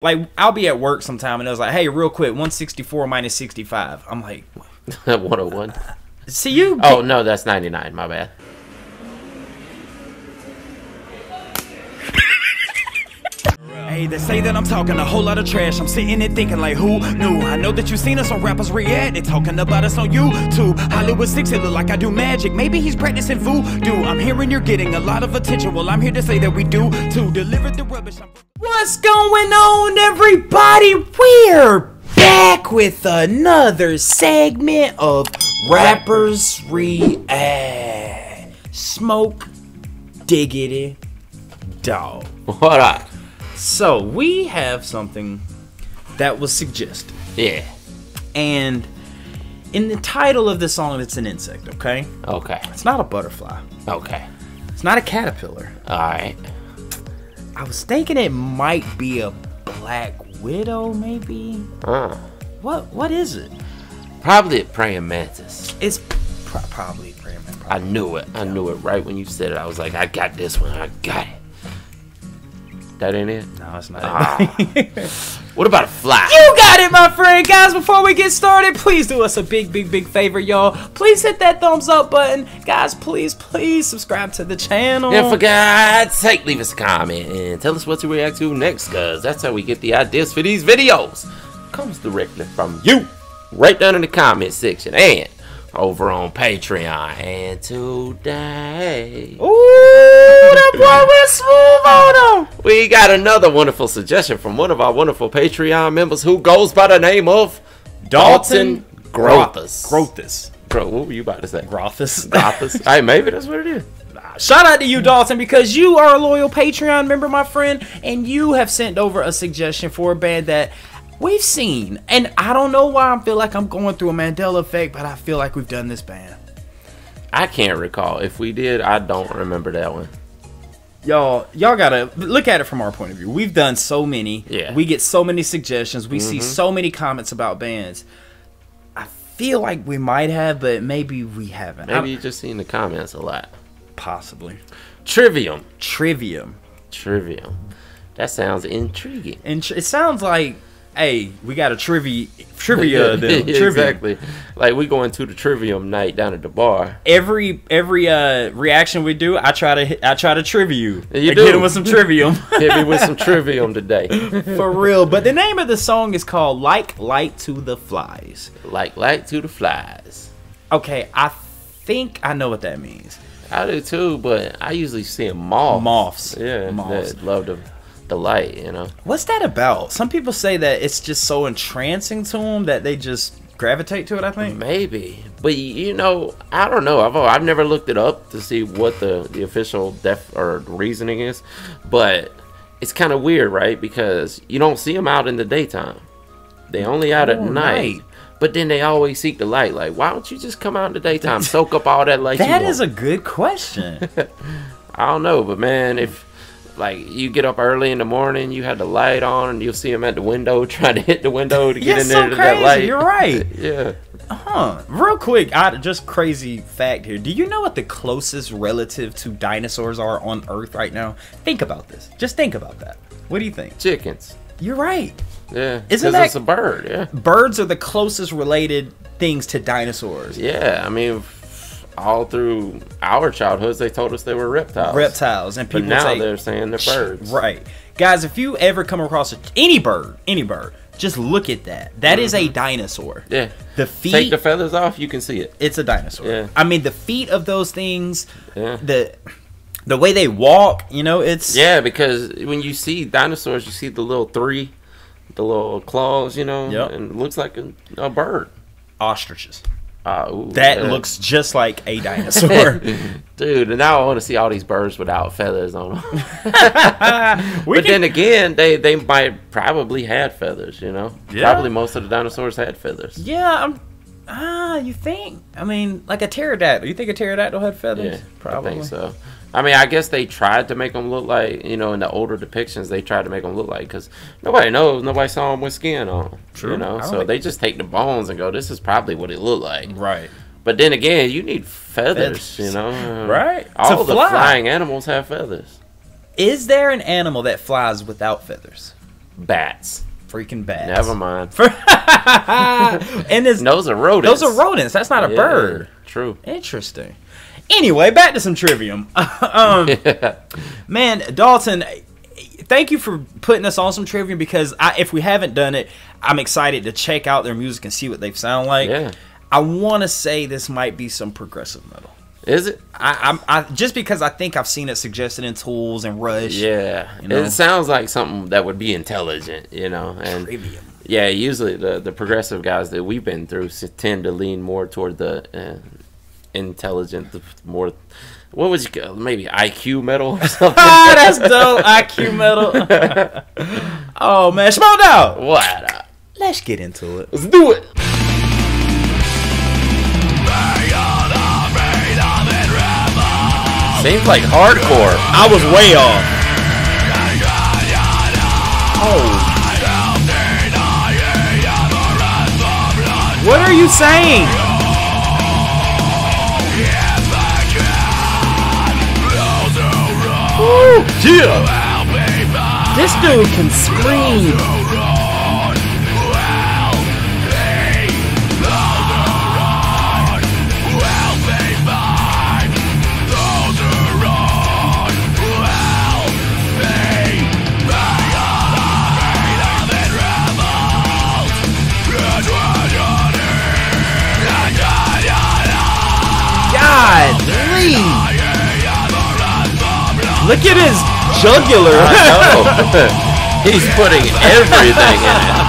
Like, I'll be at work sometime, and it was like, hey, real quick, 164 minus 65. I'm like, 101. See you. Oh, no, that's 99. My bad. Hey, they say that I'm talking a whole lot of trash. I'm sitting there thinking like, who knew? I know that you seen us on Rappers React. They talking about us on YouTube. Hollywood 6, it look like I do magic. Maybe he's practicing voodoo. I'm hearing you're getting a lot of attention. Well, I'm here to say that we do to deliver the rubbish. What's going on, everybody? We're back with another segment of Rappers React. Smoke diggity dog. What up? So, we have something that was suggested. Yeah. And in the title of the song, it's an insect, okay? Okay. It's not a butterfly. Okay. It's not a caterpillar. Alright. I was thinking it might be a black widow, maybe? What is it? Probably a praying mantis. It's probably a praying mantis. I knew it. I knew it right when you said it. I was like, I got this one. I got it. That ain't it? No, it's not. What about a fly? You got it, my friend. Guys, before we get started, please do us a big favor, y'all. Please hit that thumbs up button. Guys, please subscribe to the channel. And for God's sake, leave us a comment and tell us what to react to next, because that's how we get the ideas for these videos. Comes directly from you, right down in the comment section and over on Patreon. And today, ooh, that boy went smooth on him. We got another wonderful suggestion from one of our wonderful Patreon members who goes by the name of Dalton Grothus. What were you about to say? Grothus. Hey, maybe that's what it is. Shout out to you, Dalton, because you are a loyal Patreon member, my friend, and you have sent over a suggestion for a band that we've seen. And I don't know why I feel like I'm going through a Mandela effect, but I feel like we've done this band. I can't recall. If we did, I don't remember that one. Y'all gotta look at it from our point of view. We've done so many. Yeah. We get so many suggestions. We see so many comments about bands. I feel like we might have, but maybe we haven't. Maybe you just seen the comments a lot. Possibly. Trivium. That sounds intriguing. It sounds like, hey, we got a trivia then. Exactly. Like we going to the Trivium night down at the bar. Every reaction we do, I try to trivia you. You do. Hit him with some Trivium. Hit me with some Trivium today. For real. But the name of the song is called Like Light to the Flies. Like light to the flies. Okay, I think I know what that means. I do too, but I usually see them moths. Yeah, moths. That love the light, you know. What's that about? Some people say that it's just so entrancing to them that they just gravitate to it, I think. Maybe. But, you know, I don't know. I've never looked it up to see what the official reasoning is. But it's kind of weird, right? Because you don't see them out in the daytime. They only out at night. But then they always seek the light. Like, why don't you just come out in the daytime, soak up all that light? That is a good question. I don't know, but man, if like you get up early in the morning, you have the light on, and you'll see them at the window trying to hit the window to get in there to that light. You're right. Yeah. Real quick, just crazy fact here. Do you know what the closest relative to dinosaurs are on Earth right now? Think about this. Just think about that. What do you think? Chickens. You're right. Yeah. Isn't that it's a bird? Yeah. Birds are the closest related things to dinosaurs. Yeah. I mean, all through our childhoods, they told us they were reptiles. And people now they're saying they're birds. Right. Guys, if you ever come across any bird, just look at that. That is a dinosaur. Yeah. The feet. Take the feathers off, you can see it. It's a dinosaur. Yeah. I mean, the feet of those things. Yeah. The way they walk, you know, it's... Yeah, because when you see dinosaurs, you see the little claws, you know, and it looks like a bird. Ostriches. Ooh, that looks just like a dinosaur. Dude, and now I want to see all these birds without feathers on them. Then again, they might probably had feathers, you know? Yeah. Probably most of the dinosaurs had feathers. Yeah, you think? I mean, like a pterodactyl. You think a pterodactyl had feathers? Yeah, probably. I think so. I mean, I guess they tried to make them look like, you know, in the older depictions, they tried to make them look like, because nobody knows, nobody saw them with skin on. True. You know, so they just take the bones and go, this is probably what it looked like. Right. But then again, you need feathers, you know. Right. All the flying animals have feathers. Is there an animal that flies without feathers? Bats. Freaking bats. Never mind. And those are rodents. Those are rodents. That's not a bird. True. Interesting. Anyway, back to some Trivium. Man, Dalton, thank you for putting us on some Trivium, because if we haven't done it, I'm excited to check out their music and see what they sound like. Yeah. I want to say this might be some progressive metal. Is it? I just because I think I've seen it suggested in Tools and Rush. Yeah. You know? It sounds like something that would be intelligent, you know. And Trivium. yeah, usually the progressive guys that we've been through tend to lean more toward the intelligent, the more, what would you call, maybe IQ metal or something? That's dope. IQ metal. Oh man, Smoked Out. What? Let's get into it. Let's do it. Seems like hardcore. I was way off. Oh. What are you saying? Woo. Yeah. This dude can scream. Golly. Look at his jugular. I know. He's putting everything in it.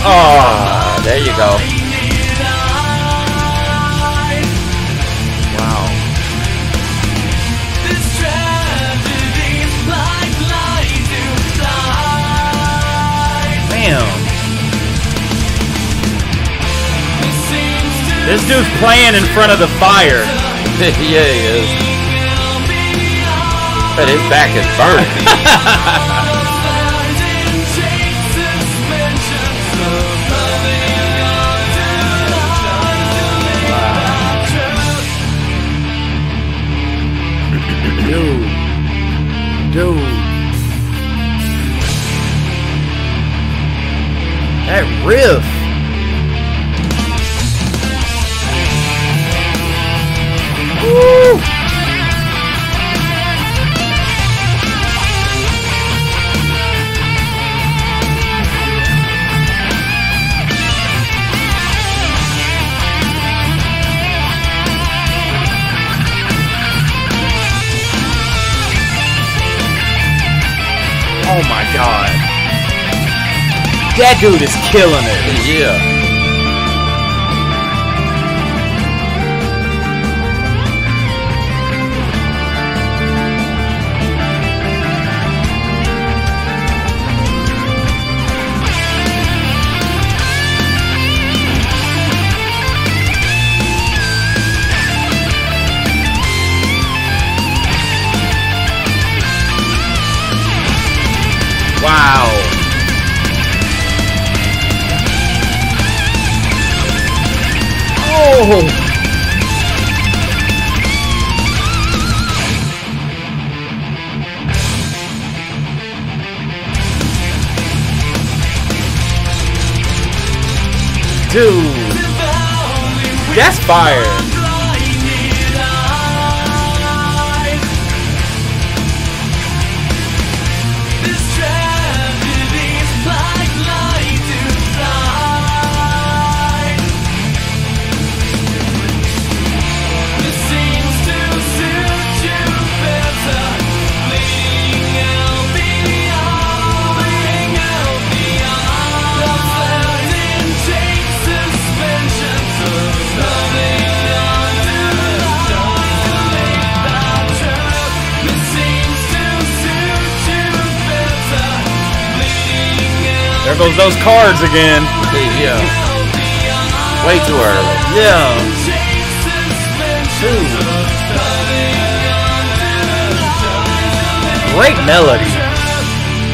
Oh, there you go. Wow. Damn. This dude's playing in front of the fire. Yeah, he is. But his back is burning. Dude. That riff. Woo. Oh my god. That dude is killing it. Yeah. Wow. Oh. Dude. That's fire. There goes those cards again. Yeah. Way too early. Yeah. Great melody.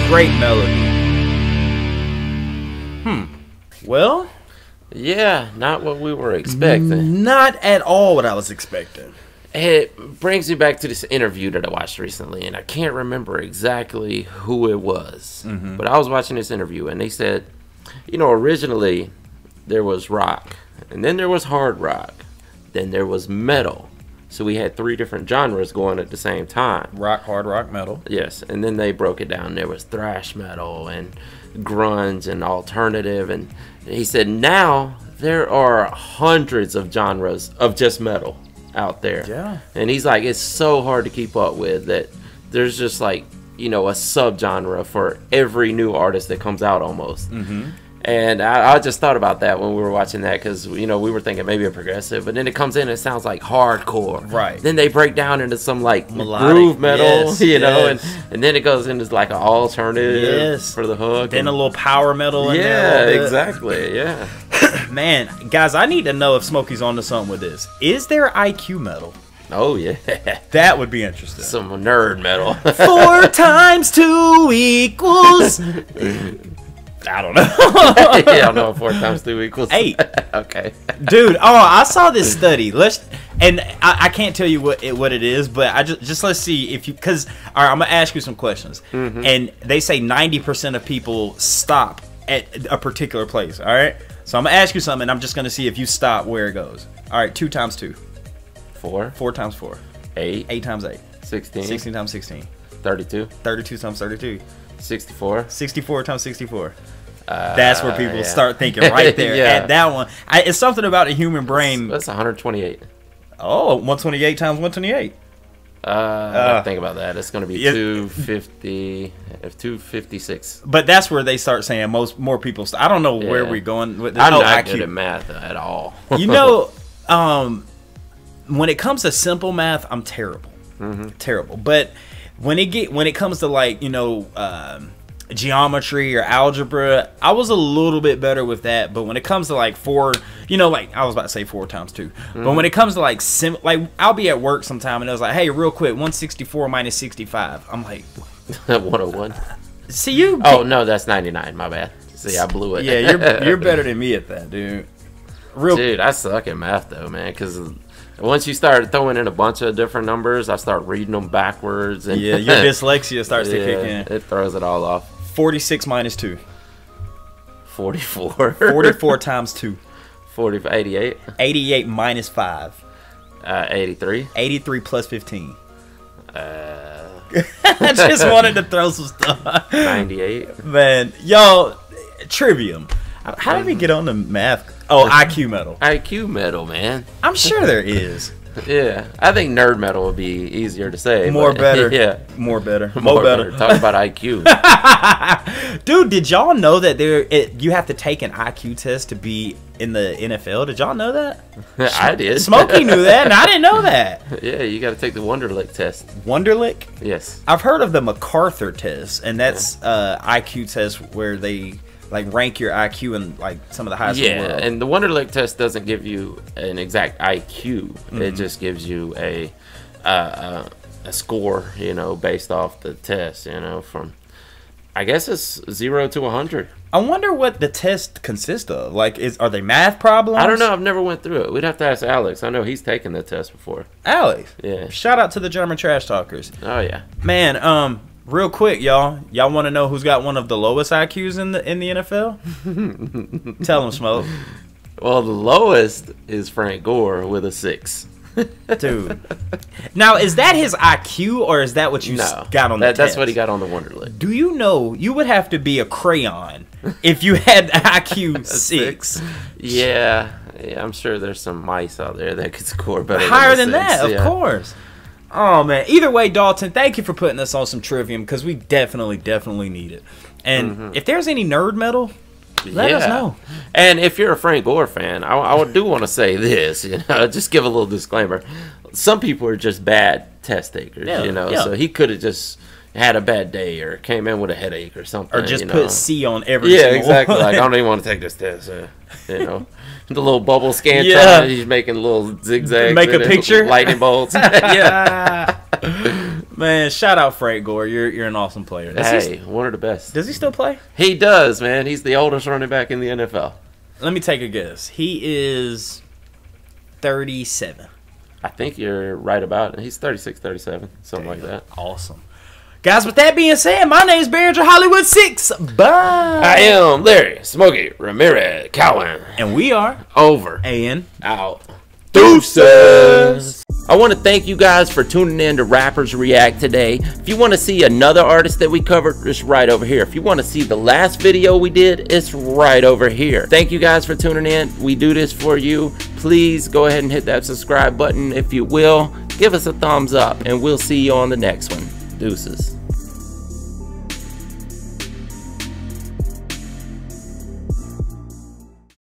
Great melody. Well, Yeah, not what we were expecting. not at all what I was expecting. It brings me back to this interview that I watched recently, and I can't remember exactly who it was. But I was watching this interview, and they said, originally there was rock, and then there was hard rock, then there was metal. So we had 3 different genres going at the same time. Rock, hard rock, metal. Yes, and then they broke it down. There was thrash metal and grunge and alternative, and he said now there are hundreds of genres of just metal out there. Yeah. And he's like, it's so hard to keep up with that there's just like, a subgenre for every new artist that comes out almost. And I just thought about that when we were watching that because, we were thinking maybe a progressive, but then it comes in and it sounds like hardcore. Right. Then they break down into some like melodic groove metal, yes, and then it goes into like an alternative for the hook. Then a little power metal in there. Yeah, exactly. Yeah. Man, guys, I need to know if Smokey's onto something with this. Is there IQ metal? Oh, yeah. That would be interesting. Some nerd metal. 4 times 2 equals... I don't know. Yeah, I don't know. 4 times 2 equals 8. Okay. Dude, I saw this study. I can't tell you what it is, but I just let's see if you, because all right, I'm gonna ask you some questions, and they say 90% of people stop at a particular place. All right, so I'm gonna ask you something, and I'm just gonna see if you stop where it goes. All right, 2 times 2. 4. 4 times 4. 8. 8 times 8. 16. 16 times 16. 32. 32 times 32. 64. 64 times 64. That's where people yeah. start thinking right there Yeah. at that one. It's something about the human brain. That's 128. Oh, 128 times 128. Think about that. It's going to be 250. 256. But that's where they start saying more people. I don't know where we're going with this. I'm not good at math at all. When it comes to simple math, I'm terrible. Terrible. But when it comes to like geometry or algebra, I was a little bit better with that. But when it comes to like 4, like I was about to say 4 times 2. But when it comes to like I'll be at work sometime and I was like, hey, real quick, 164 minus 65. I'm like 101. See you. Oh no, that's 99. My bad. See, I blew it. Yeah, you're better than me at that, dude. Dude, I suck at math though, man. Because once you start throwing in a bunch of different numbers, I start reading them backwards, and your dyslexia starts to kick in. It throws it all off. 46 minus 2. 44. 44 times 2. 88. 88 minus 5. 83. 83 plus 15. I just wanted to throw some stuff. 98. Man, yo, Trivium. How did we get on the math? Oh, IQ metal. IQ metal, man. I'm sure there is. Yeah, I think nerd metal would be easier to say. More better. Yeah. More better. More better. Talk about IQ. Dude, did y'all know that you have to take an IQ test to be in the NFL? Did y'all know that? I did. Smokey knew that, and I didn't know that. Yeah, you got to take the Wonderlic test. Wonderlic? Yes. I've heard of the MacArthur test, and that's IQ test where they like rank your IQ in like some of the highest in the world. And the Wonderlic test doesn't give you an exact IQ. It just gives you a score, based off the test, from, I guess it's 0 to 100. I wonder what the test consists of. Like, are they math problems? I don't know. I've never went through it. We'd have to ask Alex. I know he's taken the test before. Alex? Yeah. Shout out to the German trash talkers. Oh, yeah. Man, real quick, y'all want to know who's got one of the lowest IQs in the NFL? Tell them, Smoke. Well, the lowest is Frank Gore with a 6. Dude. Now, is that his IQ, or is that what you got on the test? That's what he got on the Wonderlic. Do you know you would have to be a crayon if you had IQ 6? Yeah, I'm sure there's some mice out there that could score better. Higher than that, of course. Oh, man. Either way, Dalton, thank you for putting us on some Trivium, because we definitely need it. And if there's any nerd metal, let us know. And if you're a Frank Gore fan, I do want to say this, just give a little disclaimer. Some people are just bad test takers, so he could have just had a bad day or came in with a headache or something. Or just put C on every single exactly. one. Like, I don't even want to take this test, The little bubble scan he's making little zigzags. Make a picture? Lightning bolts. Yeah. Man, shout out Frank Gore. You're an awesome player. One of the best. Does he still play? He does, man. He's the oldest running back in the NFL. Let me take a guess. He is 37. I think you're right about it. He's 36, 37, something like that. Awesome. Guys, with that being said, my name is Barringer Hollywood 6. Bye. I am Larry Smokey Ramirez Cowan. And we are Over. and Out. Deuces. I want to thank you guys for tuning in to Rappers React today. If you want to see another artist that we covered, it's right over here. If you want to see the last video we did, it's right over here. Thank you guys for tuning in. We do this for you. Please go ahead and hit that subscribe button if you will. Give us a thumbs up, and we'll see you on the next one. Deuces.